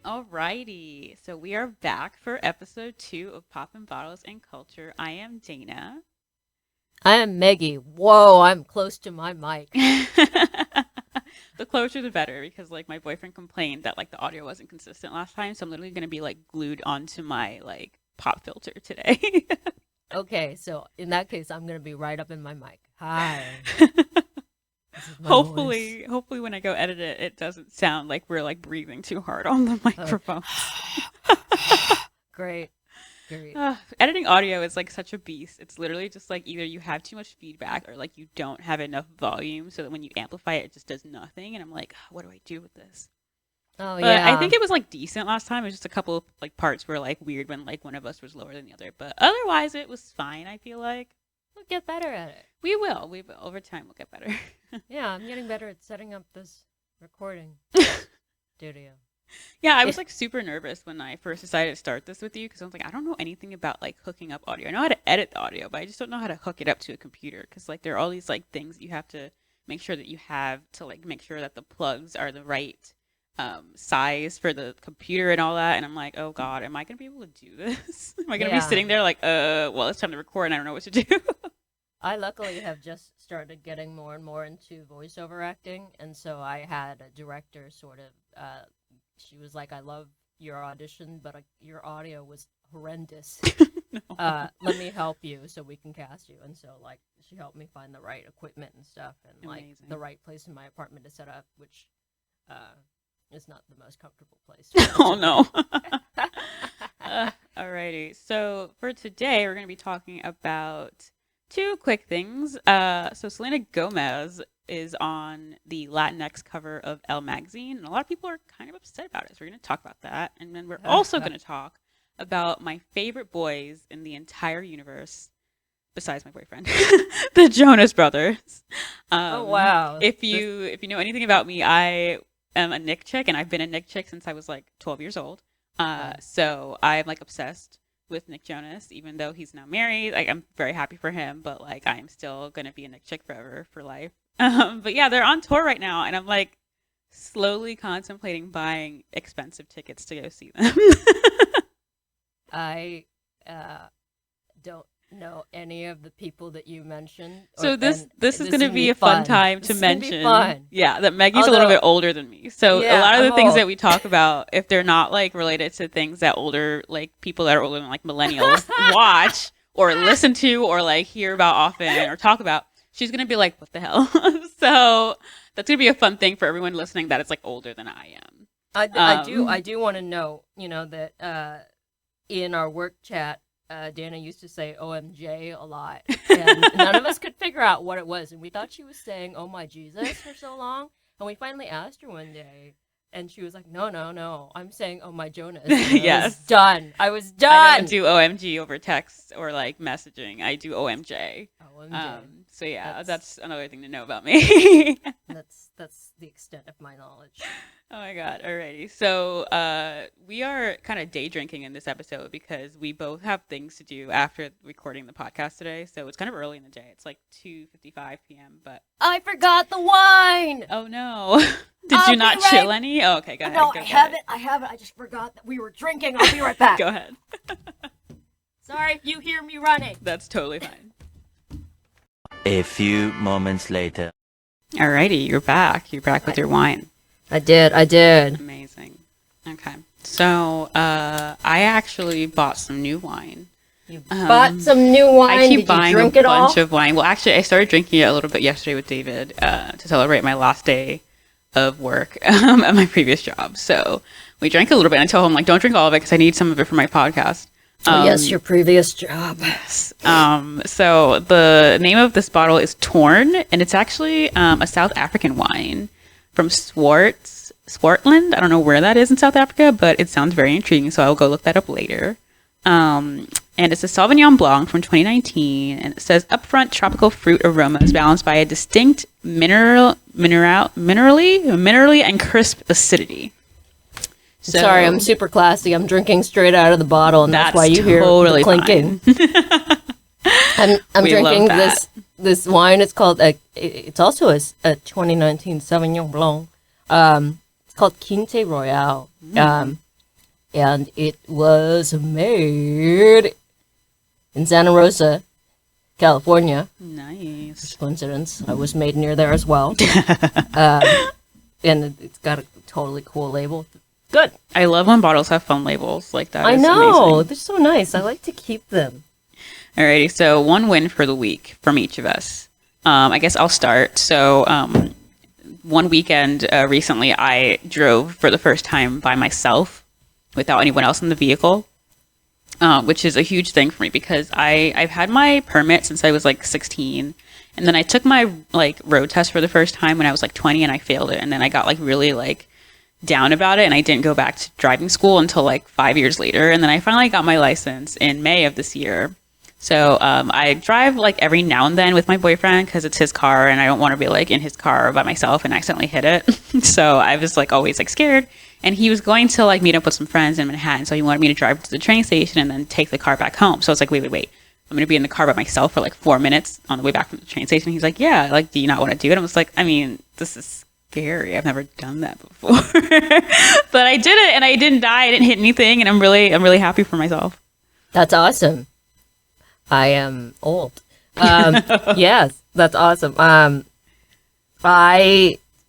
Alrighty, so we are back for episode 2 of Poppin' Bottles and Culture. I am Dana. I am Meggy. Whoa, I'm close to my mic. The closer the better, because like my boyfriend complained that like the audio wasn't consistent last time, so I'm literally gonna be like glued onto my like pop filter today. Okay, so in that case, I'm gonna be right up in my mic. Hi. This is my voice. Hopefully when I go edit it, it doesn't sound like we're like breathing too hard on the microphone. Great, great. Editing audio is like such a beast. It's literally just like either you have too much feedback or like you don't have enough volume so that when you amplify it, it just does nothing. And I'm like, what do I do with this? Oh But yeah. I think it was like decent last time. It was just a couple of like parts were like weird when like one of us was lower than the other. But otherwise, it was fine. I feel like We'll get better at it. we will. We will. Over time, we'll get better. Yeah, I'm getting better at setting up this recording studio. Yeah, I was like super nervous when I first decided to start this with you because I was like, I don't know anything about like hooking up audio. I know how to edit the audio, but I just don't know how to hook it up to a computer because like there are all these like things you have to make sure that you have to like make sure that the plugs are the right size for the computer and all that. And I'm like, oh God, am I gonna be able to do this? Am I gonna be Yeah. sitting there like, well, it's time to record and I don't know what to do? I luckily have just started getting more and more into voiceover acting, and so I had a director sort of. She was like, "I love your audition, but your audio was horrendous. No. Let me help you so we can cast you." And so, like, she helped me find the right equipment and stuff, and like Amazing. the right place in my apartment to set up, which is not the most comfortable place. Oh no. Alrighty. So for today, we're going to be talking about two quick things. So Selena Gomez is on the Latinx cover of Elle Magazine, and a lot of people are kind of upset about it. So we're going to talk about that, and then we're also going to talk about my favorite boys in the entire universe, besides my boyfriend, the Jonas Brothers. Oh wow! If you know anything about me, I am a Nick chick, and I've been a Nick chick since I was like 12 years old. So I'm like obsessed with Nick Jonas, even though he's now married. Like I'm very happy for him, but like I'm still gonna be a Nick chick forever for life. But yeah, they're on tour right now, and I'm like slowly contemplating buying expensive tickets to go see them. I don't know any of the people that you mentioned. So this is is going to be a fun time to This is gonna be mention. fun. Yeah, that Meggy's a little Although- bit older than me. So a Yeah, lot of the I'm things old. that we talk about, if they're not like related to things that older, like people that are older than like millennials watch or listen to or like hear about often or talk about, she's going to be like, what the hell? So that's going to be a fun thing for everyone listening that it's like older than I am. I do want to know, that in our work chat, Dana used to say OMJ a lot, and none of us could figure out what it was, and we thought she was saying "Oh my Jesus" for so long, and we finally asked her one day, and she was like, "No, I'm saying "Oh my Jonas." And Yes. I was I done. don't do OMG over text or like messaging. I do OMJ. OMJ. So yeah, That's- that's another thing to know about me. That's the extent of my knowledge. Oh my God. Alrighty. So we are kind of day drinking in this episode because we both have things to do after recording the podcast today. So it's kind of early in the day. It's like 2:55 p.m. But I forgot the wine. oh no. Did I'll you be not right- chill any? Oh, okay, go ahead. No, go I get have it. I have it. I just forgot that we were drinking. I'll be right back. Go ahead. Sorry if you hear me running. That's totally fine. A few moments later. Alrighty, you're back. You're back with your wine. I did. Amazing. Okay. So I actually bought some new wine. You bought some new wine. I keep Did buying you drink a it all? bunch of wine. Well, actually, I started drinking it a little bit yesterday with David to celebrate my last day of work at my previous job. So we drank a little bit. And I told him, like, don't drink all of it because I need some of it for my podcast. Yes, your previous job. So the name of this bottle is Torn, and it's actually a South African wine from Swartland. I don't know where that is in South Africa, but it sounds very intriguing, so I'll go look that up later. And it's a Sauvignon Blanc from 2019, and it says upfront tropical fruit aromas balanced by a distinct minerally and crisp acidity. So, Sorry, I'm super classy. I'm drinking straight out of the bottle, and that's why you hear totally the clinking. I'm We drinking love that. this wine. It's called it's also a 2019 Sauvignon Blanc. It's called Kinte Royale. and it was made in Santa Rosa, California. Nice. Coincidence. I was made near there as well. And it's got a totally cool label. Good. I love when bottles have fun labels like that. I is know. amazing. They're so nice. I like to keep them. Alrighty, so one win for the week from each of us. I guess I'll start. So one weekend recently, I drove for the first time by myself without anyone else in the vehicle, which is a huge thing for me because I've had my permit since I was like 16. And then I took my like road test for the first time when I was like 20 and I failed it. And then I got like really like down about it and I didn't go back to driving school until like 5 years later. And then I finally got my license in May of this year. So I drive like every now and then with my boyfriend because it's his car and I don't want to be like in his car by myself and accidentally hit it. So I was like always like scared. And he was going to like meet up with some friends in Manhattan. So he wanted me to drive to the train station and then take the car back home. So I was like, wait. I'm going to be in the car by myself for like 4 minutes on the way back from the train station. He's like, yeah, like, do you not want to do it? I was like, I mean, this is scary. I've never done that before. But I did it and I didn't die. I didn't hit anything. And I'm really happy for myself. That's awesome. I am old. Yes, that's awesome. I,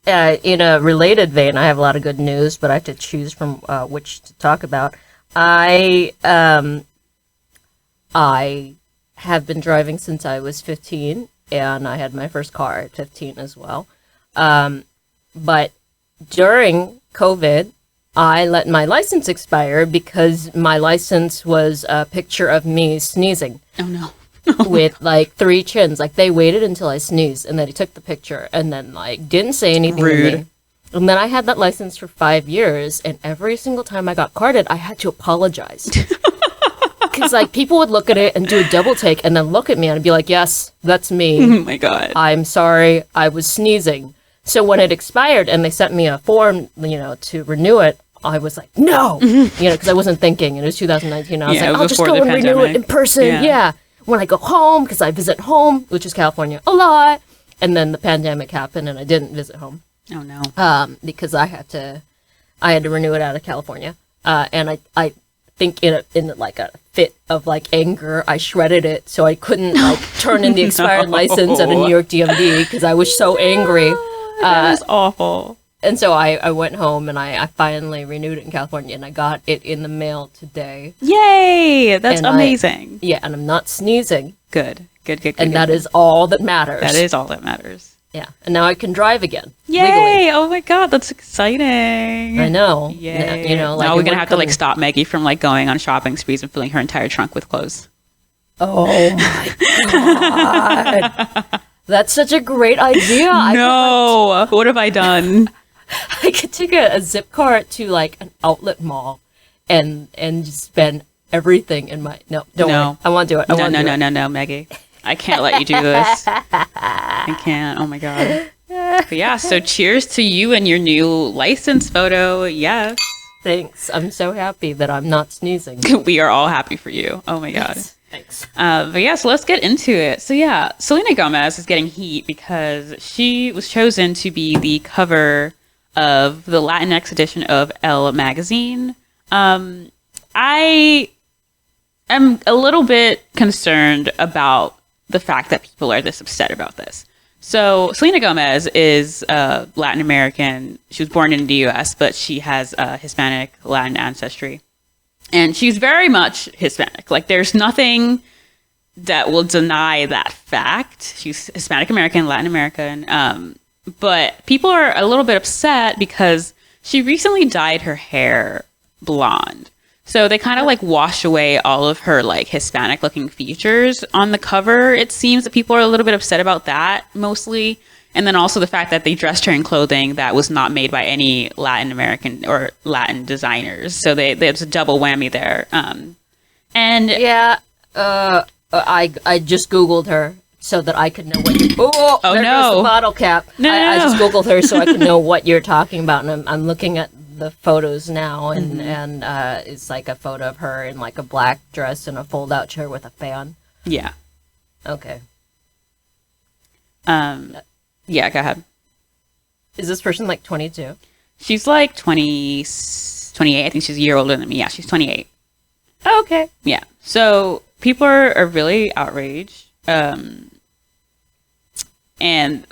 in a related vein, I have a lot of good news, but I have to choose from which to talk about. I have been driving since I was 15, and I had my first car at 15 as well. But during COVID, I let my license expire because my license was a picture of me sneezing. Oh, no. With like 3 chins. Like they waited until I sneezed, and then he took the picture, and then like didn't say anything Rude. to me. And then I had that license for 5 years, and every single time I got carded, I had to apologize. Because like people would look at it and do a double take and then look at me and I'd be like, yes, that's me. Oh my God. I'm sorry, I was sneezing. So when it expired and they sent me a form, to renew it, I was like, no, because I wasn't thinking. And it was 2019. I was Yeah, like, I'll just before go the and renew it in pandemic. person. Yeah. When I go home, because I visit home, which is California, a lot. And then the pandemic happened and I didn't visit home. Oh no. Because I had to renew it out of California. And I think in like a fit of like anger, I shredded it so I couldn't like turn in the expired license at a New York DMV because I was so angry. That is awful. And so I went home and I finally renewed it in California and I got it in the mail today. Yay! That's And amazing. Yeah, and I'm not sneezing. Good. And that is all that matters. That is all that matters. Yeah, and now I can drive again. Yay! Legally. Oh my God, that's exciting. I know. Yay. Like now we're it gonna would have to like come- stop Meggy from like going on shopping sprees and filling her entire trunk with clothes. Oh my God. That's such a great idea. No, what have I done? I could take a zip cart to like an outlet mall and just spend everything in my don't worry. I want to do it. No, Meggy. I can't let you do this. I can't. Oh my God. But yeah, so cheers to you and your new license photo. Yes. Thanks. I'm so happy that I'm not sneezing. We are all happy for you. Oh my God. Thanks. But yeah, so let's get into it. So yeah, Selena Gomez is getting heat because she was chosen to be the cover of the Latinx edition of Elle Magazine. I am a little bit concerned about the fact that people are this upset about this. So Selena Gomez is Latin American. She was born in the U.S., but she has Hispanic Latin ancestry. And she's very much Hispanic. Like, there's nothing that will deny that fact. She's Hispanic American, Latin American. But people are a little bit upset because she recently dyed her hair blonde. So they kind of like wash away all of her like Hispanic looking features on the cover. It seems that people are a little bit upset about that mostly. And then also the fact that they dressed her in clothing that was not made by any Latin American or Latin designers. So there's a double whammy there. And yeah, I just Googled her so that I could know what you... Oh, there goes the bottle cap. I just Googled her so I could know what you're talking about. And I'm looking at the photos now, and it's like a photo of her in like a black dress and a fold-out chair with a fan. Yeah. Okay. Yeah, go ahead. Is this person like 22? She's like 28. I think she's a year older than me. Yeah, she's 28. Oh, okay. Yeah. So people are really outraged. And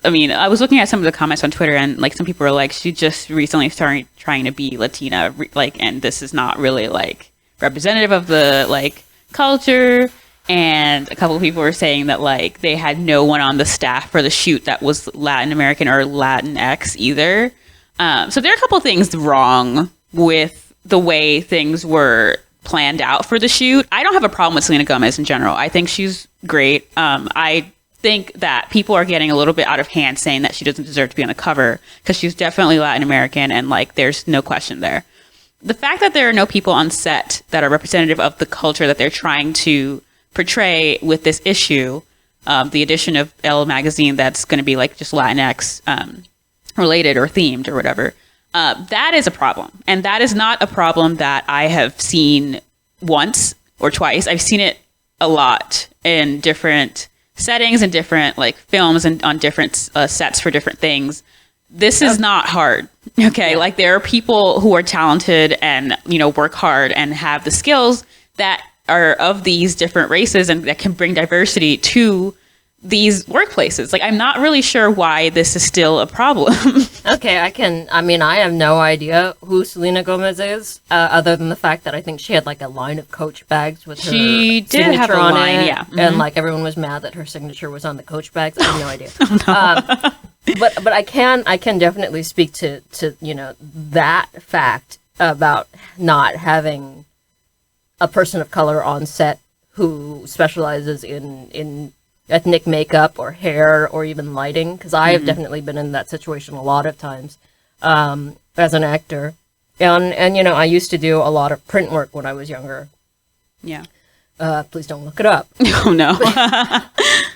I mean, I was looking at some of the comments on Twitter, and like some people were like, she just recently started trying to be Latina, like, and this is not really like representative of the like culture. And a couple of people were saying that like they had no one on the staff for the shoot that was Latin American or Latinx either. So there are a couple of things wrong with the way things were planned out for the shoot. I don't have a problem with Selena Gomez in general. I think she's great. I think that people are getting a little bit out of hand saying that she doesn't deserve to be on the cover because she's definitely Latin American and like there's no question there. The fact that there are no people on set that are representative of the culture that they're trying to portray with this issue, the edition of Elle Magazine that's going to be like just Latinx related or themed or whatever, that is a problem. And that is not a problem that I have seen once or twice. I've seen it a lot in different settings and different like films and on different sets for different things. This is not hard. Okay. Yeah. Like there are people who are talented and, you know, work hard and have the skills that are of these different races and that can bring diversity to these workplaces. Like, I'm not really sure why this is still a problem. Okay, I have no idea who Selena Gomez is, other than the fact that I think she had like a line of Coach bags with her she did signature have a on line, it, yeah. Mm-hmm. And like everyone was mad that her signature was on the Coach bags. I have no idea. Oh, no. But I can definitely speak to you know that fact about not having a person of color on set who specializes in ethnic makeup or hair or even lighting, because I have definitely been in that situation a lot of times as an actor, and you know I used to do a lot of print work when I was younger. Yeah. Please don't look it up. Oh no.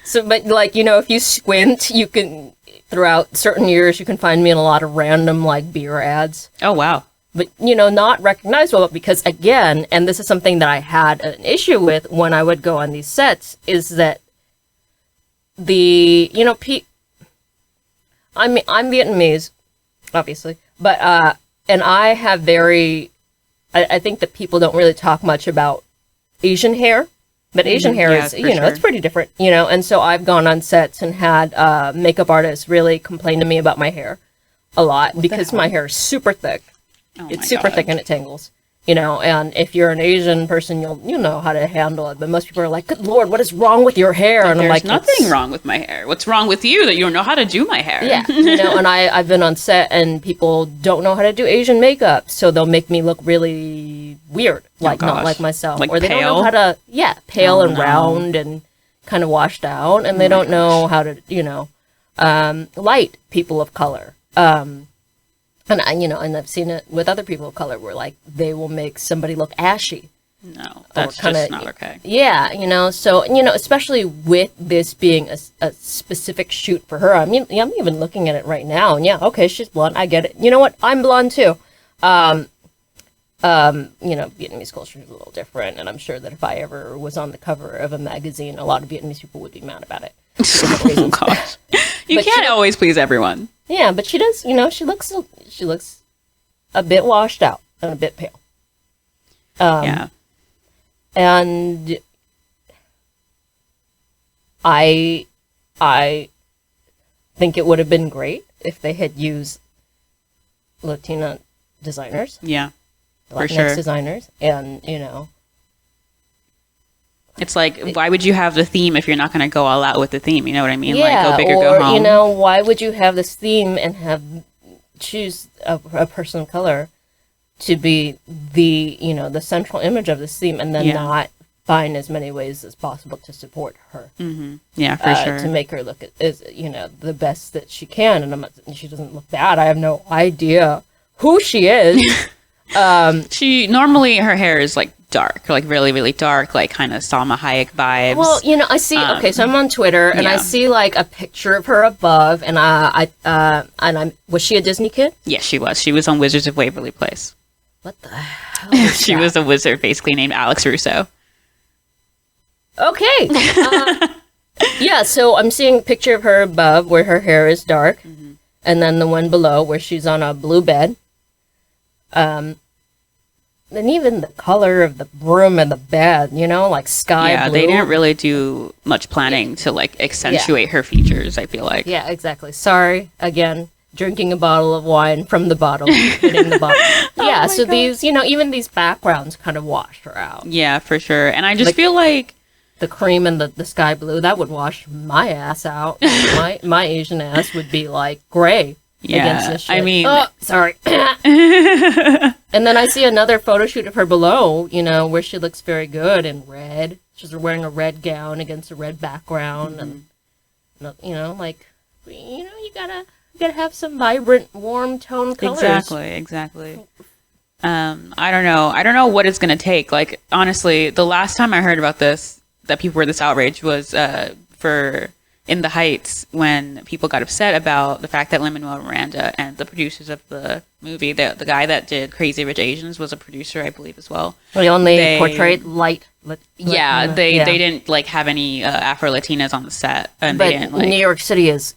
So, but like you know, if you squint, you can throughout certain years you can find me in a lot of random like beer ads. Oh wow. But, you know, not recognizable because, again, and this is something that I had an issue with when I would go on these sets, is that I'm Vietnamese, obviously, but, and I have I think that people don't really talk much about Asian hair, but Asian hair is, you know, sure. it's pretty different, you know, and so I've gone on sets and had makeup artists really complain to me about my hair a lot because my hair is super thick. Oh It's super thick and it tangles, you know, and if you're an Asian person, you'll know how to handle it. But most people are like, good Lord, what is wrong with your hair? Like, and I'm like, there's nothing wrong with my hair. What's wrong with you that you don't know how to do my hair? Yeah, you know, and I've been on set and people don't know how to do Asian makeup. So they'll make me look really weird, like not like myself. Like or they pale? don't know how to, pale and no. round and kind of washed out. And they don't know how to, you know, light people of color. And I've seen it with other people of color where like they will make somebody look ashy. No, that's kinda, just not okay. Yeah, you know, so especially with this being a specific shoot for her. I mean, I'm even looking at it right now, and okay, she's blonde. I get it. You know what? I'm blonde too. Vietnamese culture is a little different, and I'm sure that if I ever was on the cover of a magazine, a lot of Vietnamese people would be mad about it. Oh gosh, you can't always please everyone. Yeah, but she does. You know, she looks a bit washed out and a bit pale. Yeah, and I think it would have been great if they had used Latina designers. Yeah, for Latinx sure. designers, and you know. It's like, why would you have the theme if you're not going to go all out with the theme? You know what I mean? Yeah, like, go big or or go home. you know, why would you have this theme and choose a person of color to be the central image of this theme, and then not find as many ways as possible to support her? Mm-hmm. Yeah, for sure. To make her look as the best that she can, and she doesn't look bad. I have no idea who she is. She normally her hair is like dark, like really, really dark, like kind of Salma Hayek vibes. Well, I see. Okay, so I'm on Twitter and I see like a picture of her above, and was she a Disney kid? Yes, she was. She was on Wizards of Waverly Place. What the hell? She was a wizard, basically named Alex Russo. Okay. Yeah, so I'm seeing a picture of her above where her hair is dark, and then the one below where she's on a blue bed. And even the color of the room and the bed, you know, like sky Yeah, blue. they didn't really do much planning to like accentuate her features, I feel like. Yeah, exactly. Sorry, again, drinking a bottle of wine from the bottle, hitting the bottle. Yeah, so God. these, you know, even these backgrounds kind of washed her out. Yeah, for sure. And I just Like- feel like The cream and the sky blue, that would wash my ass out. my Asian ass would be like gray against this shit. I mean Oh, sorry. And then I see another photo shoot of her below, you know, where she looks very good in red. She's wearing a red gown against a red background, and you know, like, you know, you gotta have some vibrant, warm tone colors. Exactly. I don't know what it's gonna take. Like, honestly, the last time I heard about this, that people were this outraged, was for In the Heights, when people got upset about the fact that Lin-Manuel Miranda and the producers of the movie, the guy that did Crazy Rich Asians was a producer, I believe, as well. They only portrayed light. They didn't like have any Afro Latinas on the set, and But they didn't like. New York City is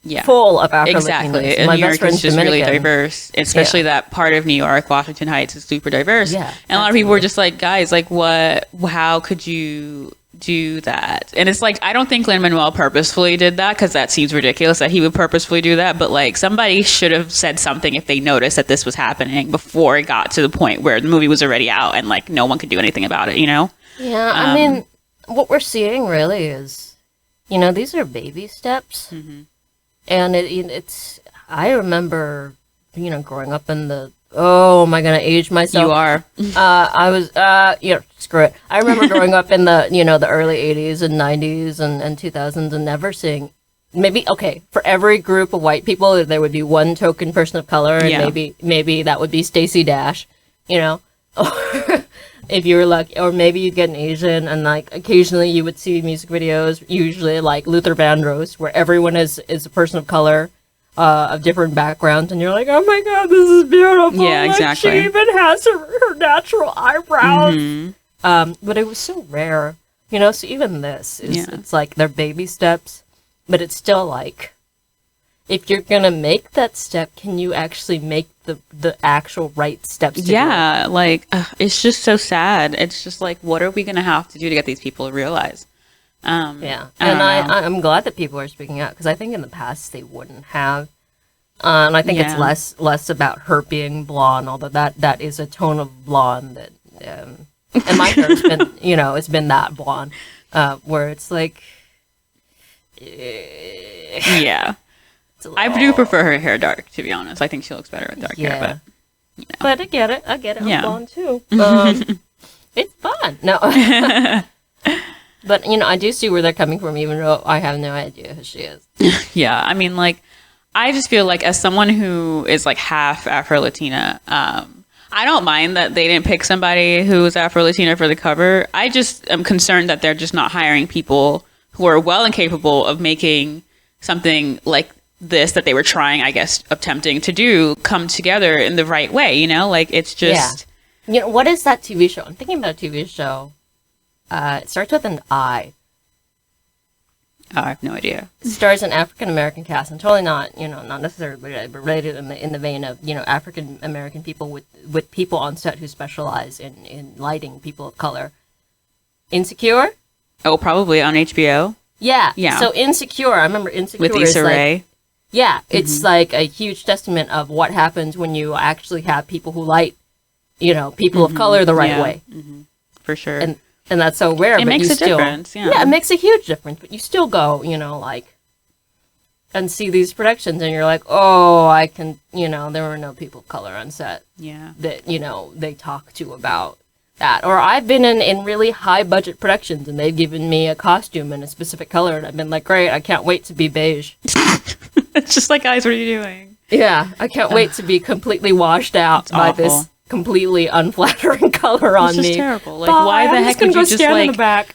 Yeah, full of Afro exactly. Latinos. And My New best York friend's is just really Dominican. diverse, especially that part of New York, Washington Heights, is super diverse. Yeah, and a lot of people were just like, guys, like, what? How could you do that? And it's like, I don't think Lin-Manuel purposefully did that, because that seems ridiculous that he would purposefully do that. But like, somebody should have said something if they noticed that this was happening before it got to the point where the movie was already out and like no one could do anything about it. You know? Yeah, I mean, what we're seeing really is, you know, these are baby steps. Mm-hmm. And it's, I remember, you know, growing up in the, oh, am I going to age myself? You are. I was, screw it. I remember growing up in the, you know, the early 80s and 90s and 2000s and never seeing, maybe, okay, for every group of white people, there would be one token person of color, and Yeah. maybe that would be Stacey Dash, you know? If you were lucky, or maybe you'd get an Asian, and like occasionally you would see music videos, usually like Luther Vandross, where everyone is a person of color, of different backgrounds, and you're like, oh my god, this is beautiful. Yeah, Like, exactly. she even has her natural eyebrows. Mhm. But it was so rare, you know. So even this is, Yeah. it's like they're baby steps, but it's still like, if you're gonna make that step, can you actually make the actual right steps to do it? Yeah, like it's just so sad. It's just like, what are we gonna have to do to get these people to realize? Yeah, I don't and know. I'm glad that people are speaking out, because I think in the past they wouldn't have. And I think Yeah. it's less about her being blonde, although that is a tone of blonde that, and my hair's been, you know, it's been that blonde, where it's like, Yeah, it's a I do little- prefer her hair dark, to be honest. I think she looks better with dark Yeah. hair. But I get it. I'm Yeah. blonde too. It's fun. No. But, you know, I do see where they're coming from, even though I have no idea who she is. But yeah, I mean, like, I just feel like as someone who is like half Afro Latina, I don't mind that they didn't pick somebody who was Afro Latina for the cover. I just am concerned that they're just not hiring people who are well and capable of making something like this that they were trying, I guess, attempting to do, come together in the right way. You know, like, it's just. You know, what is that TV show? I'm thinking about a TV show. It starts with an I. Oh, I have no idea. It stars an African American cast, and totally not, you know, not necessarily related in the vein of, you know, African American people with people on set who specialize in lighting people of color. Insecure? Oh, probably on HBO Yeah. Yeah. So Insecure, I remember Insecure with is Issa like, Rae. yeah, it's like a huge testament of what happens when you actually have people who light, you know, people of color the right Yeah. way. For sure. And that's so rare. It but makes you a still, difference, yeah. Yeah, it makes a huge difference. But you still go, you know, like, and see these productions, and you're like, oh, I can, you know, there were no people of color on set yeah. that, you know, they talk to about that. Or I've been in really high budget productions, and they've given me a costume in a specific color, and I've been like, great, I can't wait to be beige. It's just like, guys, what are you doing? Yeah, I can't wait to be completely washed out It's by awful. this completely unflattering color on It's me. just terrible. Like, Bye, why the I'm heck gonna would you go just stand in like the back?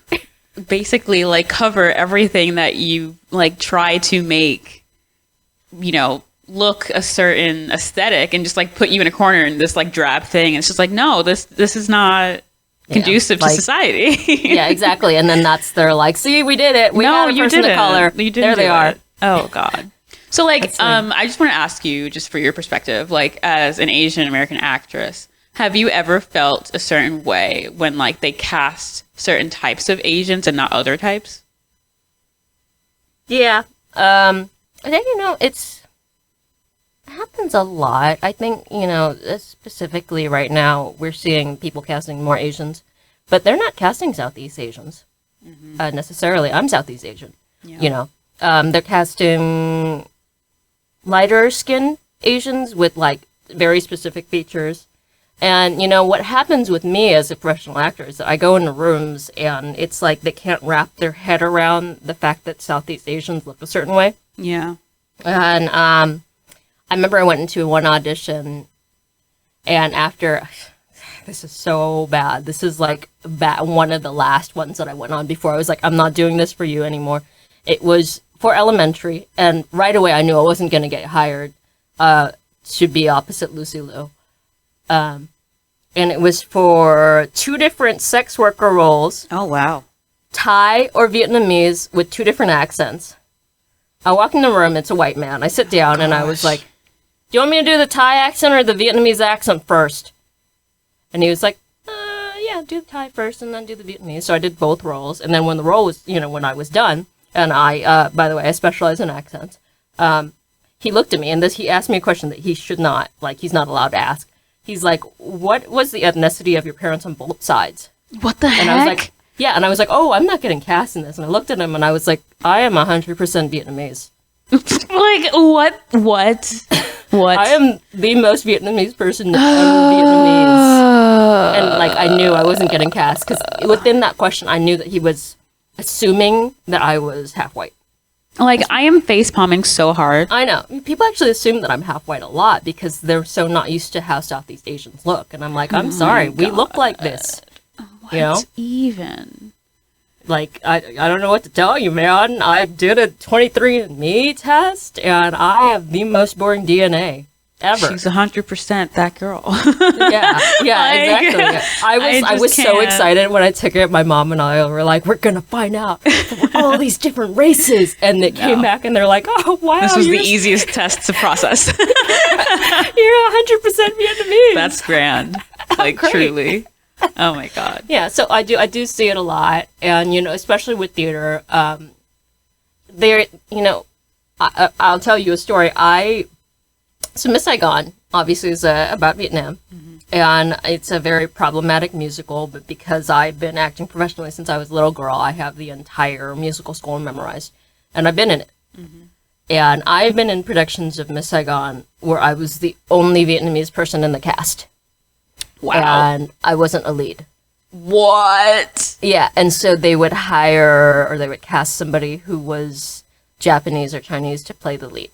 basically like cover everything that you like try to make, you know, look a certain aesthetic, and just like put you in a corner in this like drab thing? And it's just like, no, this is not conducive like- to society. Yeah, exactly. And then they're like, see, we did it. We no, had a you person did of it. color. You didn't there they do are. it. Oh God. So, like, That's like- I just want to ask you, just for your perspective, like, as an Asian American actress, have you ever felt a certain way when, like, they cast certain types of Asians and not other types? Yeah. I think, it happens a lot. I think, specifically right now, we're seeing people casting more Asians, but they're not casting Southeast Asians necessarily. I'm Southeast Asian, Yeah. They're casting lighter skinned Asians with, like, very specific features. And, what happens with me as a professional actor is that I go into rooms and it's like they can't wrap their head around the fact that Southeast Asians look a certain way. Yeah. And I remember I went into one audition, and after, this is so bad. This is like one of the last ones that I went on before I was like, I'm not doing this for you anymore. It was for elementary, and right away I knew I wasn't going to get hired to be opposite Lucy Liu. And it was for 2 different sex worker roles, Oh, wow. Thai or Vietnamese with 2 different accents. I walk in the room, it's a white man. I sit down and I was like, do you want me to do the Thai accent or the Vietnamese accent first? And he was like, yeah, do the Thai first and then do the Vietnamese. So I did both roles. And then when the role was, when I was done, and I, by the way, I specialize in accents, he looked at me and he asked me a question that he should not, like, he's not allowed to ask. He's like, what was the ethnicity of your parents on both sides? What the And heck? I was like, yeah. And I was like, oh, I'm not getting cast in this. And I looked at him and I was like, I am 100% Vietnamese. Like, what? What? I am the most Vietnamese person to ever Vietnamese. And, like, I knew I wasn't getting cast because within that question, I knew that he was assuming that I was half white. Like, I am face palming so hard. I know. People actually assume that I'm half white a lot because they're so not used to how Southeast Asians look. And I'm like, I'm sorry, we look like this. What even? Like, I don't know what to tell you, man. I did a 23andMe test, and I have the most boring DNA ever. She's 100% that girl. Yeah, Like, exactly. I was so can't. excited when I took it. My mom and I were like, we're gonna find out from all these different races, and it came back, and they're like, oh wow, This was the you're easiest test to process. you're 100% Vietnamese. That's grand. Like, Great. truly. Oh my God. Yeah, so I do see it a lot, and especially with theater, there, I'll tell you a story. So Miss Saigon obviously is about Vietnam, and it's a very problematic musical. But because I've been acting professionally since I was a little girl, I have the entire musical score memorized, and I've been in it. And I've been in productions of Miss Saigon where I was the only Vietnamese person in the cast. Wow. And I wasn't a lead. What? Yeah, and so they would hire or they would cast somebody who was Japanese or Chinese to play the lead.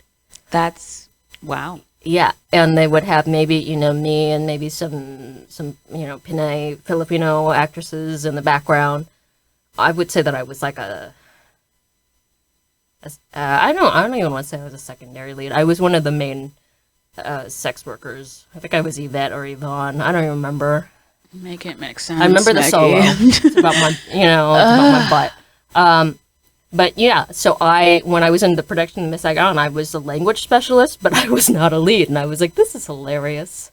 That's wow. Yeah, and they would have maybe, me and maybe some Pinay Filipino actresses in the background. I would say that I was like I don't even want to say I was a secondary lead. I was one of the main sex workers. I think I was Yvette or Yvonne. I don't even remember. Make it make sense. I remember the Meggy. solo. It's about my, it's about my butt. But yeah, so when I was in the production of Miss Saigon, I was a language specialist, but I was not a lead, and I was like, this is hilarious.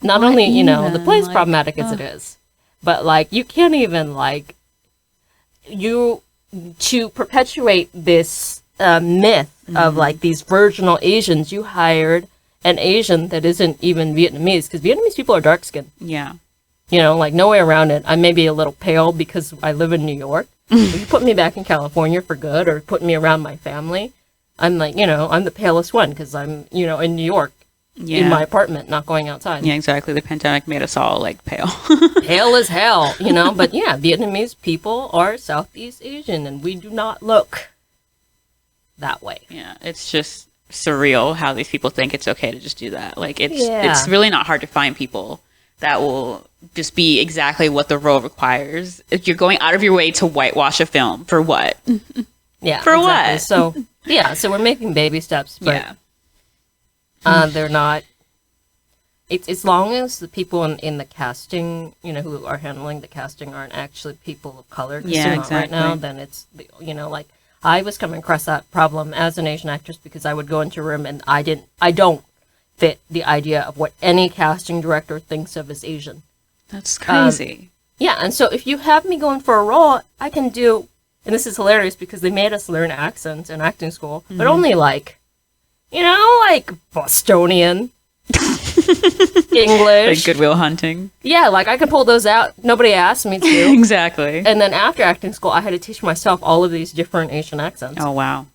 Not What only, the even? play is Like, problematic as it is, but, like, you can't even, like, to perpetuate this myth of, like, these virginal Asians, you hired an Asian that isn't even Vietnamese, because Vietnamese people are dark-skinned. Yeah. Like, no way around it. I may be a little pale because I live in New York. If you put me back in California for good or put me around my family, I'm like, I'm the palest one because I'm, in New York Yeah. in my apartment, not going outside. Yeah, exactly. The pandemic made us all like pale. Pale as hell, But yeah, Vietnamese people are Southeast Asian and we do not look that way. Yeah, it's just surreal how these people think it's okay to just do that. Like it's Yeah. really not hard to find people that will just be exactly what the role requires. If you're going out of your way to whitewash a film for what? Yeah. For exactly. what? So yeah, so we're making baby steps, but Yeah. they're not. It's as long as the people in the casting, who are handling the casting aren't actually people of color. 'cause Yeah, they're not right now. exactly. Then it's, like I was coming across that problem as an Asian actress because I would go into a room and I don't fit the idea of what any casting director thinks of as Asian. That's crazy. Yeah, and so if you have me going for a role, I can do, and this is hilarious because they made us learn accents in acting school, but only like Bostonian, English. Like Goodwill Hunting. Yeah, like I could pull those out. Nobody asked me to. Exactly. And then after acting school, I had to teach myself all of these different Asian accents. Oh, wow.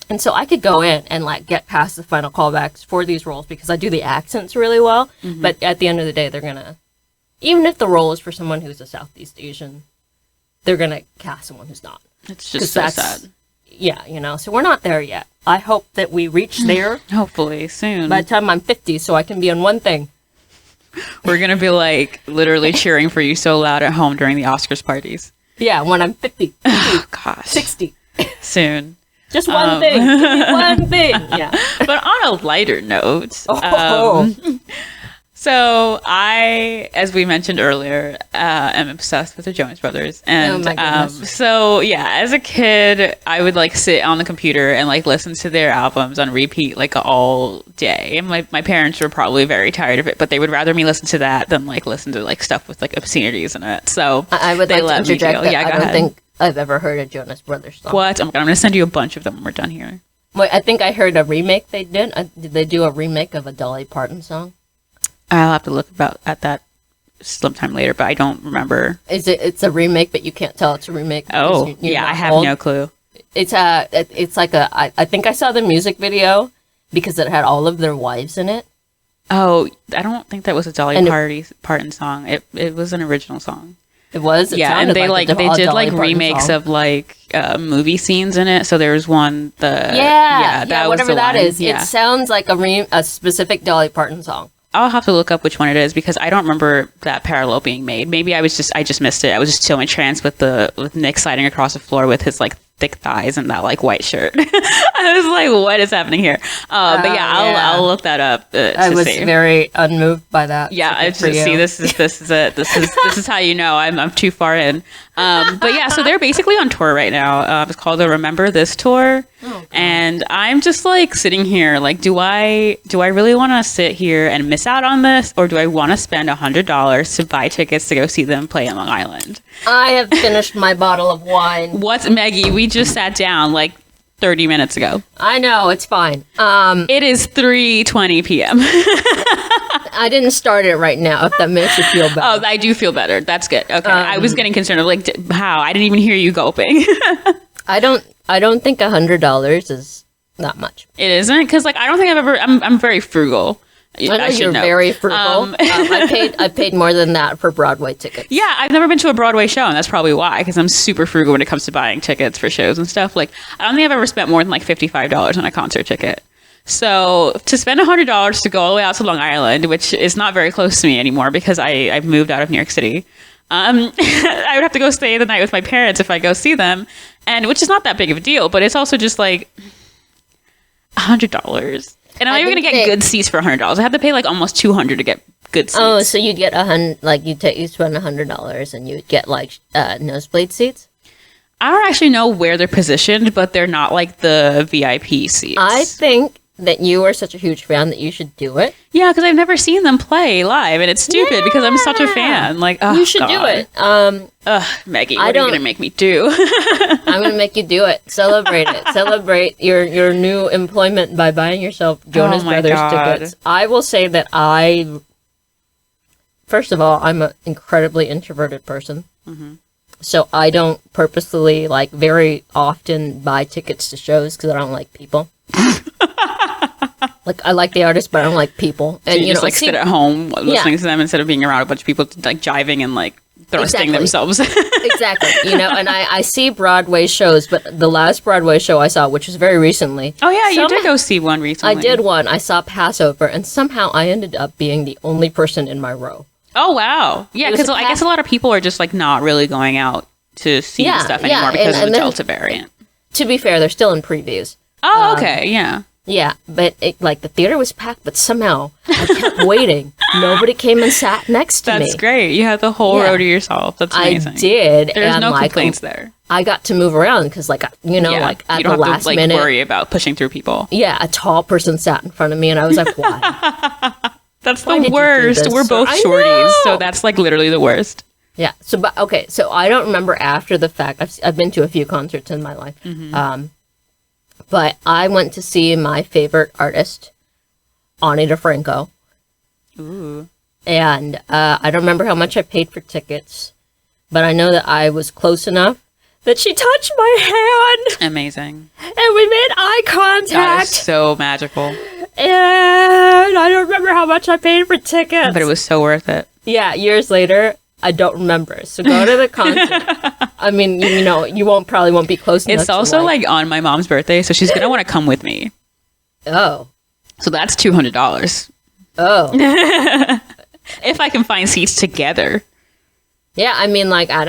And so I could go in and like get past the final callbacks for these roles because I do the accents really well. But at the end of the day, they're going to, even if the role is for someone who's a Southeast Asian, they're going to cast someone who's not. It's just so sad. Yeah, so we're not there yet. I hope that we reach there. Hopefully soon. By the time I'm 50, so I can be on one thing. We're going to be like literally cheering for you so loud at home during the Oscars parties. Yeah, when I'm 50, Oh, gosh. 60. Soon. Just one thing. Give me one thing. Yeah. But on a lighter note, Oh. so I, as we mentioned earlier, am obsessed with the Jonas Brothers. And Oh my goodness. so, yeah, as a kid, I would like sit on the computer and like listen to their albums on repeat like all day. And my parents were probably very tired of it, but they would rather me listen to that than like listen to like stuff with like obscenities in it. So I would they like to let me interject go. that Yeah, I go don't ahead. think I've ever heard a Jonas Brothers song. What? Oh my God, I'm going to send you a bunch of them when we're done here. Wait, I think I heard a remake they did. Did they do a remake of a Dolly Parton song? I'll have to look at that sometime later, but I don't remember. It's a remake, but you can't tell it's a remake. because Oh, you're yeah, not I have old. no clue. It's like I think I saw the music video because it had all of their wives in it. Oh, I don't think that was a Dolly And Parton song. It was an original song. It was. It Yeah, and sounded they like they a did Dolly like Parton remakes song. of like movie scenes in it. So there was one Yeah, that was whatever the that one. is. Yeah. It sounds like a specific Dolly Parton song. I'll have to look up which one it is because I don't remember that parallel being made. Maybe I just missed it. I was just so entranced with Nick sliding across the floor with his like thick thighs and that like white shirt. I was like, what is happening here? But yeah, I'll look that up. I was very unmoved by that. Yeah, I So good just for see you. this is it. This is how you know I'm too far in. But yeah, so they're basically on tour right now. It's called the Remember This tour, and I'm just like sitting here, like, do I really want to sit here and miss out on this, or do I want to spend $100 to buy tickets to go see them play in Long Island? I have finished my bottle of wine. What's Meggy? We just sat down like 30 minutes ago. I know, it's fine. It is 3:20 p.m. I didn't start it right now, if that makes you feel better. Oh, I do feel better. That's good. Okay, I was getting concerned of like how I didn't even hear you gulping. I don't think $100 is that much. It isn't because like I don't think I've ever. I'm very frugal. I know should you're know. very frugal. I paid more than that for Broadway tickets. Yeah, I've never been to a Broadway show, and that's probably why. Because I'm super frugal when it comes to buying tickets for shows and stuff. Like I don't think I've ever spent more than like $55 on a concert ticket. So to spend $100 to go all the way out to Long Island, which is not very close to me anymore because I've moved out of New York City. I would have to go stay the night with my parents if I go see them, and which is not that big of a deal. But it's also just like $100. And I'm not even gonna get good seats for $100. I have to pay like almost $200 to get good seats. Oh, so you'd get you spend $100 and you'd get like nosebleed seats? I don't actually know where they're positioned, but they're not like the VIP seats. I think that you are such a huge fan that you should do it. Yeah, because I've never seen them play live, and it's stupid because I'm such a fan. Like, oh, You should do God. it. Meggy, what are you gonna make me do? I'm gonna make you do it. Celebrate it. Celebrate your new employment by buying yourself Jonas my Brothers God. tickets. I will say that first of all, I'm an incredibly introverted person. Mm-hmm. So I don't purposely like very often buy tickets to shows because I don't like people. Like I like the artist, but I don't like people. And you just like sit at home listening to them instead of being around a bunch of people like jiving and like thrusting themselves. Exactly. And I see Broadway shows, but the last Broadway show I saw, which was very recently. Oh yeah, you did go see one recently. I did one. I saw Passover, and somehow I ended up being the only person in my row. Oh wow, yeah, because I guess a lot of people are just like not really going out to see stuff anymore because of the Delta variant. To be fair, they're still in previews. Oh, okay, yeah. Yeah, but like the theater was packed, but somehow I kept waiting. Nobody came and sat next to me. That's great. You had the whole row to yourself. That's amazing. I did. There's and no like, complaints there. I got to move around because, like, you know, like at you the don't have last to, like, minute, worry about pushing through people. yeah, a tall person sat in front of me, and I was like, why? That's Why did the you do worst. this? We're both I shorties, know! so that's like literally the worst. Yeah. So, but okay. So I don't remember after the fact. I've been to a few concerts in my life, but I went to see my favorite artist, Ani DeFranco, Ooh. and I don't remember how much I paid for tickets, but I know that I was close enough that she touched my hand, Amazing. and we made eye That is contact. so magical. And I don't remember how much I paid for tickets. But it was so worth it. Yeah, years later, I don't remember. So go to the concert. I mean, you know, you probably won't be close enough. It's also like on my mom's birthday, so she's gonna want to come with me. Oh. So that's $200 Oh. if I can find seats together. Yeah, I mean, like, I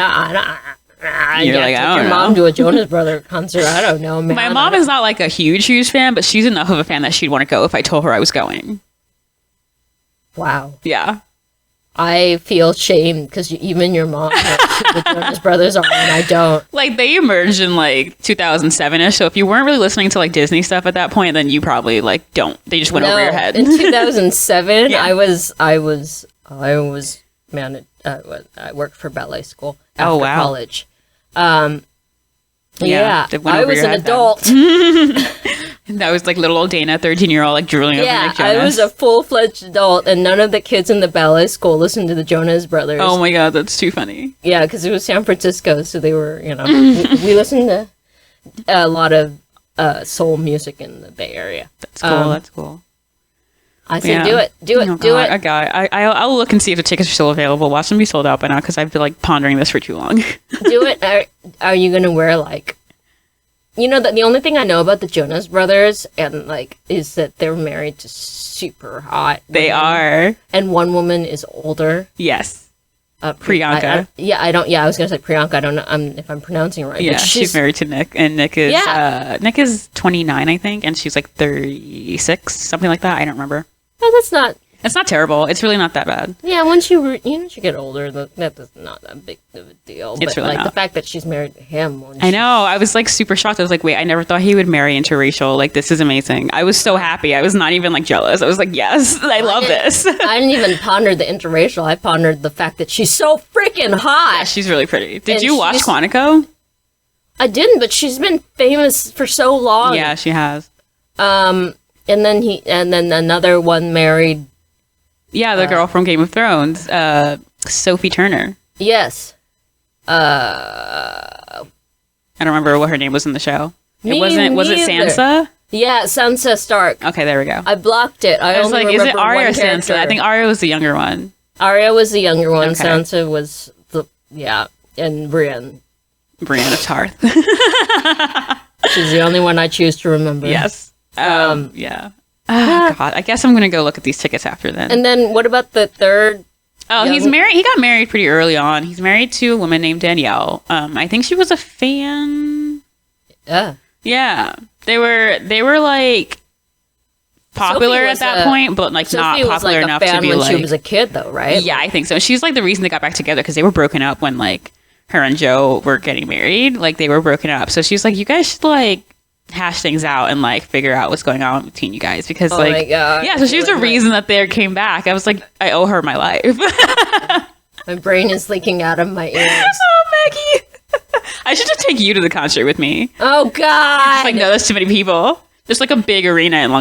You're like, I take don't your know. mom to a Jonas Brother concert. I don't know, man. My mom is not like a huge fan, but she's enough of a fan that she'd want to go if I told her I was going. Wow. Yeah. I feel shame because even your mom knows who the Jonas Brothers are, and I don't. Like they emerged in like 2007ish. So if you weren't really listening to like Disney stuff at that point, then you probably like don't. They just went over your head. In 2007, Yeah. I was man. I worked for ballet school after Oh, wow. college. Yeah, they went I over was your an head then. adult. That was like little old Dana, 13-year-old, like drooling over Yeah, Nick Jonas. I was a full-fledged adult, and none of the kids in the ballet school listened to the Jonas Brothers. Oh my god, that's too funny. Yeah, because it was San Francisco, so they were, you know, we listened to a lot of soul music in the Bay Area. That's cool. That's cool. I say, Yeah. do it, Oh, do God, it. I got it. I'll look and see if the tickets are still available. Watch them be sold out by now because I've been like pondering this for too long. Do it. Are you gonna wear like, you know, that the only thing I know about the Jonas Brothers and like is that they're married to super hot. They women, are. and one woman is older. Yes. I Priyanka. I was gonna say Priyanka. I don't know if I'm pronouncing it right. Yeah, but she's married to Nick, and Nick is Yeah. Nick is 29, I think, and she's like 36, something like that. I don't remember. Oh, that's not. It's not terrible. It's really not that bad. Yeah, once you get older, that is not that big of a deal. It's But really like not. the fact that she's married to him. I know. I was like super shocked. I was like, wait, I never thought he would marry interracial. Like, this is amazing. I was so happy. I was not even like jealous. I was like, yes, I love this. I didn't even ponder the interracial. I pondered the fact that she's so freaking hot. Yeah, she's really pretty. Did And you watch she's- Quantico? I didn't, but she's been famous for so long. Yeah, she has. And then another one married. Yeah, the girl from Game of Thrones, Sophie Turner. Yes. I don't remember what her name was in the show. Me Was it neither. Sansa? Yeah, Sansa Stark. Okay, there we go. I blocked it. I I was only like, is it remember Arya or one Sansa? character. I think Arya was the younger one. Arya was the younger one. Okay. Sansa was and Brienne. Brienne of Tarth. She's the only one I choose to remember. Yes. Yeah. Oh, God. I guess I'm going to go look at these tickets after then. And then what about the third? Oh, he's married. He got married pretty early on. He's married to a woman named Danielle. I think she was a fan. Yeah. They were like popular Sophie at was that point, but like not Sophie was popular like a enough fan to be when like. she was a kid, though, right? Yeah, I think so. She's like the reason they got back together because they were broken up when like her and Joe were getting married. Like they were broken up. So she's like, you guys should like hash things out and like figure out what's going on between you guys because Oh like my God. yeah. So she's the reason that they came back. I was like, I owe her my life. My brain is leaking out of my ears. Oh, Meggy. I should just take you to the concert with me. Oh God! Like, no, there's too many people. There's like a big arena in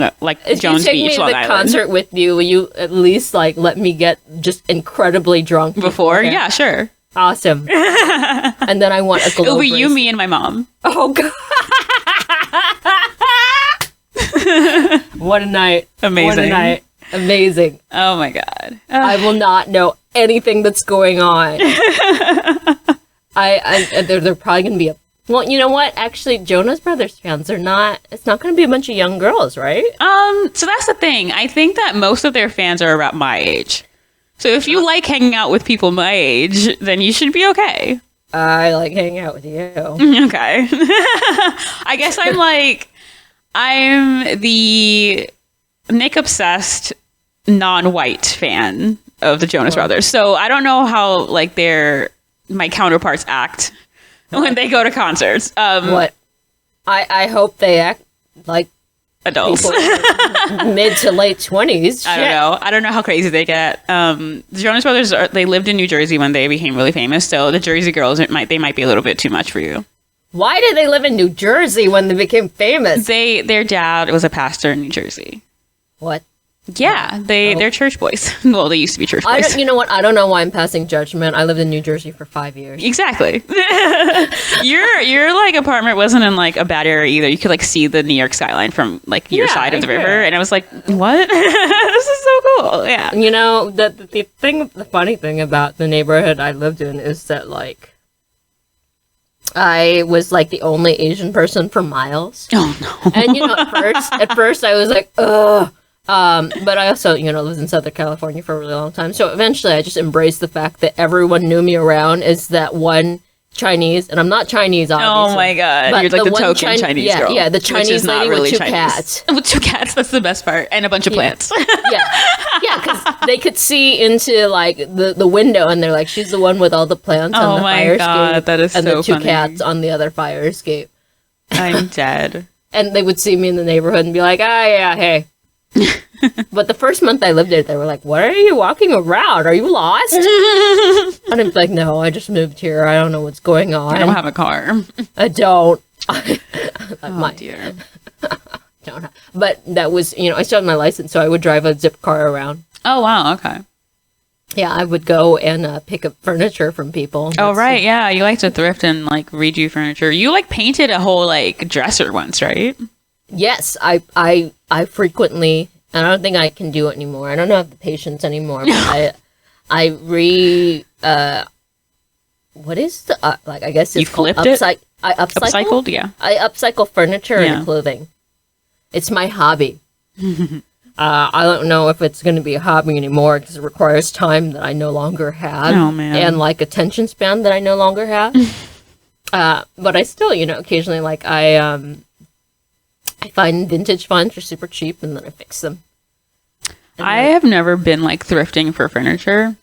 If Jones you take Beach, me to Long the Island. concert with you, will you at least like let me get just incredibly drunk Before? beforehand? Yeah, sure. Awesome. And then I want a glow It'll be you, bracelet. me, and my mom. Oh God! What a night! Amazing. What a night! Amazing. Oh my God. I will not know anything that's going on. They're probably going to be well, you know what? Actually, Jonas Brothers fans are not. It's not going to be a bunch of young girls, right? So that's the thing. I think that most of their fans are about my age. So if you like hanging out with people my age, then you should be okay. I like hanging out with you. Okay. I guess I'm the Nick obsessed non-white fan of the Jonas Brothers. So I don't know how like my counterparts act when they go to concerts. What? I hope they act like Adults. mid to late 20s. I don't know how crazy they get. The Jonas Brothers, they lived in New Jersey when they became really famous. So the Jersey girls, they might be a little bit too much for you. Why did they live in New Jersey when they became famous? Their dad was a pastor in New Jersey. What? Yeah, they're church boys. Well, they used to be church boys. You know what? I don't know why I'm passing judgment. I lived in New Jersey for 5 years. Exactly. your like apartment wasn't in like a bad area either. You could like see the New York skyline from like your side of the river, and I was like, what? This is so cool. Yeah. You know, the funny thing about the neighborhood I lived in is that like I was like the only Asian person for miles. Oh no. And you know, at first I was like, ugh. But I also, lived in Southern California for a really long time. So eventually I just embraced the fact that everyone knew me around as that one Chinese, and I'm not Chinese, obviously. Oh my god. But you're like the one token Chinese girl. Yeah, the Chinese lady with two cats. With 2 cats, that's the best part. And a bunch of plants. Yeah, because they could see into like the window, and they're like, she's the one with all the plants on the fire escape. Oh my god, that is so funny. And the 2 funny. cats on the other fire escape. I'm dead. And they would see me in the neighborhood and be like, yeah, hey. But the first month I lived there, they were like, "What are you walking around? Are you lost?" And I'm like, "No, I just moved here. I don't know what's going on. I don't have a car." I don't. Dear. Don't have. But that was, I still had my license, so I would drive a zip car around. Oh wow, okay. Yeah, I would go and pick up furniture from people. Oh right, yeah. You like to thrift and like redo furniture. You like painted a whole like dresser once, right? Yes, I frequently, and I don't think I can do it anymore. I don't have the patience anymore. But what is the I guess it's you flipped called it. I upcycled. Yeah, I upcycle furniture and clothing. It's my hobby. I don't know if it's going to be a hobby anymore because it requires time that I no longer have. Oh man, and like attention span that I no longer have. But I still, occasionally like I find vintage finds are super cheap, and then I fix them. I have never been like thrifting for furniture.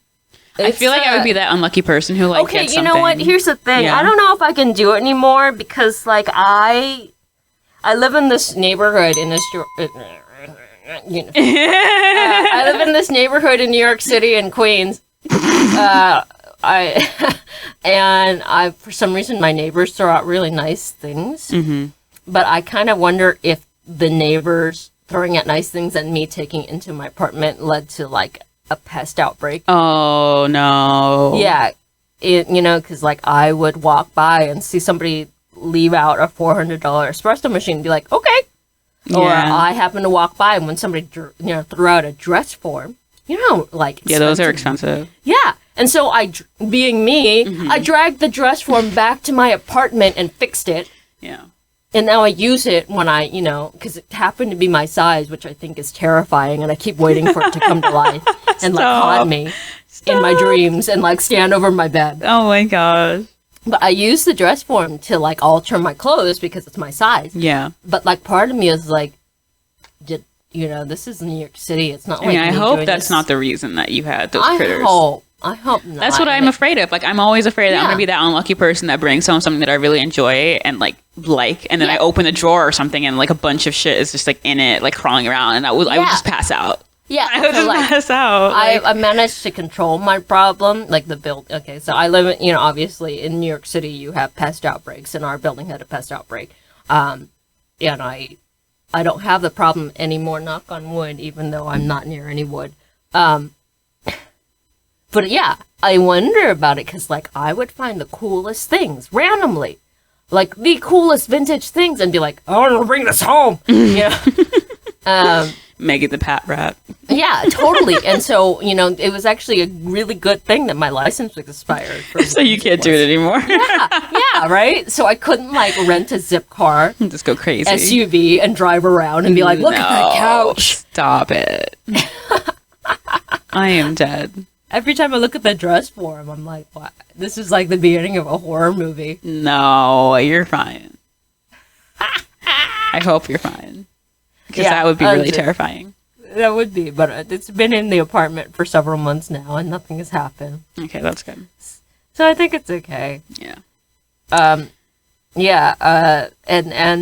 I feel like I would be that unlucky person who like gets you know what? Here's the thing. Yeah. I don't know if I can do it anymore because like I live in this neighborhood in I live in this neighborhood in New York City in Queens. I for some reason my neighbors throw out really nice things. Mm-hmm. But I kind of wonder if the neighbors throwing out nice things and me taking it into my apartment led to like a pest outbreak. Oh no. Yeah, because like I would walk by and see somebody leave out a $400 espresso machine and be like, okay. Yeah. Or I happen to walk by and when somebody threw out a dress form, like yeah, those are expensive. Yeah. And so being me, mm-hmm. I dragged the dress form back to my apartment and fixed it. Yeah. And now I use it when because it happened to be my size, which I think is terrifying, and I keep waiting for it to come to life and like haunt me in my dreams and like stand over my bed. Oh my gosh. But I use the dress form to like alter my clothes because it's my size. Yeah. But like part of me is like, this is New York City. It's not. I hope that's not the reason that you had those critters. I hope not. That's what I'm afraid of. Like, I'm always afraid that I'm gonna be that unlucky person that brings home something that I really enjoy and like, and then I open the drawer or something and like a bunch of shit is just like in it, like crawling around, and I would just pass out. Yeah, I would just pass out. I managed to control my problem, like the build. Okay, so I live, obviously in New York City, you have pest outbreaks, and our building had a pest outbreak. And I don't have the problem anymore. Knock on wood, even though I'm not near any wood. But yeah, I wonder about it because, like, I would find the coolest things randomly, like the coolest vintage things, and be like, "I want to bring this home," Meggy the Pat Rat. Yeah, totally. And so, it was actually a really good thing that my license was expired. So you can't do it anymore. Yeah, right? So I couldn't, like, rent a zip car. Just go crazy. SUV and drive around and be like, look at that couch. Stop it. I am dead. Every time I look at the dress form, I'm like, what? This is like the beginning of a horror movie. No, you're fine. I hope you're fine. Because that would be really terrifying. That would be, but it's been in the apartment for several months now, and nothing has happened. Okay, that's good. So I think it's okay. Yeah. And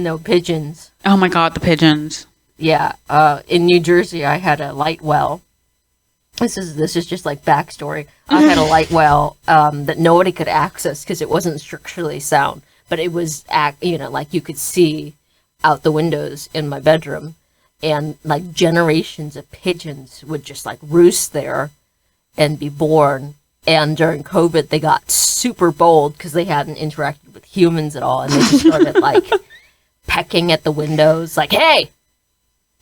no pigeons. Oh my god, the pigeons. Yeah, in New Jersey, I had a light well. This is just like backstory. I had a light well that nobody could access because it wasn't structurally sound, but it was like you could see out the windows in my bedroom, and like generations of pigeons would just like roost there and be born. And during COVID, they got super bold because they hadn't interacted with humans at all, and they just started like pecking at the windows, like, "Hey,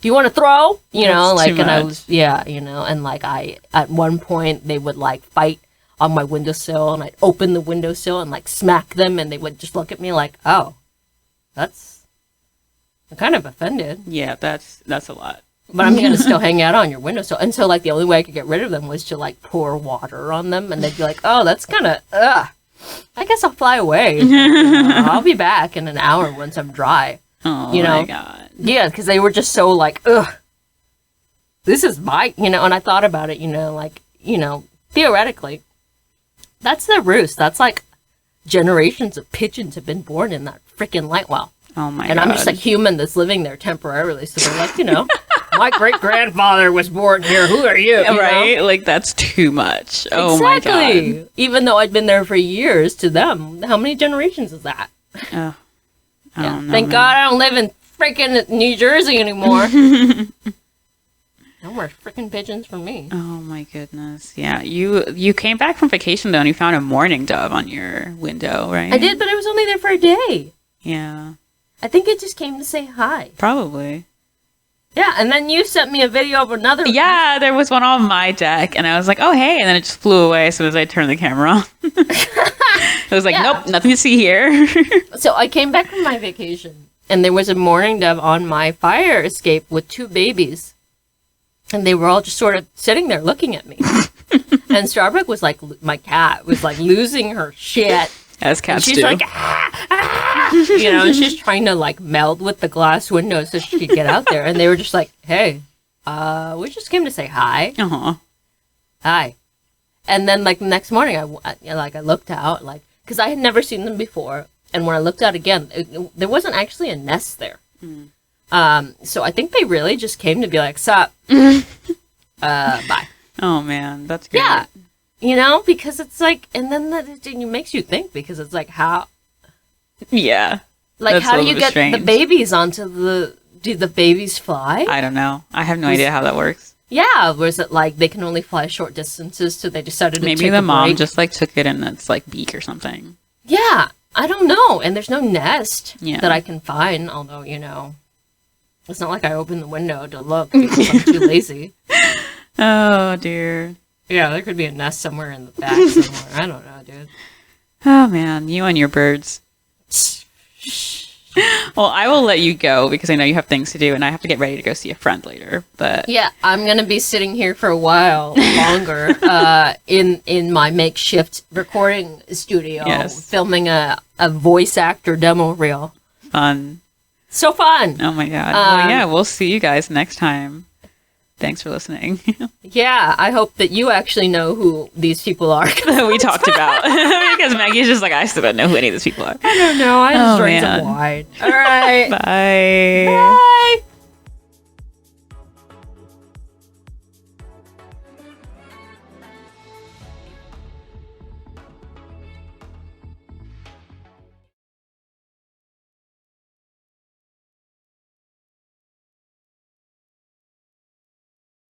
do you want to throw?" That's like, too and I much. was, and like at one point they would like fight on my windowsill, and I'd open the windowsill and like smack them, and they would just look at me like, "Oh, I'm kind of offended." Yeah, that's a lot. But I'm gonna still hang out on your windowsill. And so, like, the only way I could get rid of them was to, like, pour water on them. And they'd be like, "Oh, that's kind of, I guess I'll fly away. I'll be back in an hour once I'm dry." Oh my god. Yeah, because they were just so, like, this is my, and I thought about it, like, theoretically, that's their roost. That's, like, generations of pigeons have been born in that freaking light well. Oh my god. And I'm just a human that's living there temporarily. So they're like, my great-grandfather was born here. Who are you? Right? Like, that's too much. Oh Exactly. my god. Even though I'd been there for years, to them, how many generations is that? Oh, I don't know, Thank man. God I don't live in freaking New Jersey anymore. No more freaking pigeons for me. Oh my goodness. Yeah, you came back from vacation though, and you found a mourning dove on your window, right? I did, but I was only there for a day. Yeah, I think it just came to say hi. probably. Yeah, and then you sent me a video of another. Yeah, there was one on my deck, and I was like, "Oh hey," and then it just flew away as soon as I turned the camera on. I was like, Yeah. "Nope, nothing to see here." So I came back from my vacation, and there was a mourning dove on my fire escape with 2 babies. And they were all just sort of sitting there looking at me. And Starbuck was like, my cat was like losing her shit. As cats She's do. like, and she's trying to like meld with the glass window so she could get out there. And they were just like, "Hey, we just came to say hi. Uh-huh. Hi." And then like the next morning, I looked out, like, because I had never seen them before. And when I looked out again, there wasn't actually a nest there. So I think they really just came to be like, "Sup, bye." Oh man, that's great. Yeah, because it's like, and then it makes you think, because it's like, how, Yeah. like, That's how a do you little get bit the strange. babies onto do the babies fly? I don't know. I have no idea how that works. Yeah, was it like they can only fly short distances, so they decided to Maybe take the a mom break? just like took it in its like beak or something. Yeah, I don't know. And there's no nest Yeah. that I can find, although, it's not like I opened the window to look because I'm too lazy. Oh dear. Yeah, there could be a nest somewhere in the back somewhere. I don't know, dude. Oh man, you and your birds. Well, I will let you go because I know you have things to do, and I have to get ready to go see a friend later. But Yeah, I'm gonna be sitting here for a while longer in my makeshift recording studio, Yes. filming a voice actor demo reel. fun. So fun! Oh my god. Well, Um, yeah, we'll see you guys next time. Thanks for listening. Yeah, I hope that you actually know who these people are. That we talked about because Maggie's just like, I still don't know who any of these people are. I don't know. I just Oh, drank man. some wine. All right. Bye. Bye.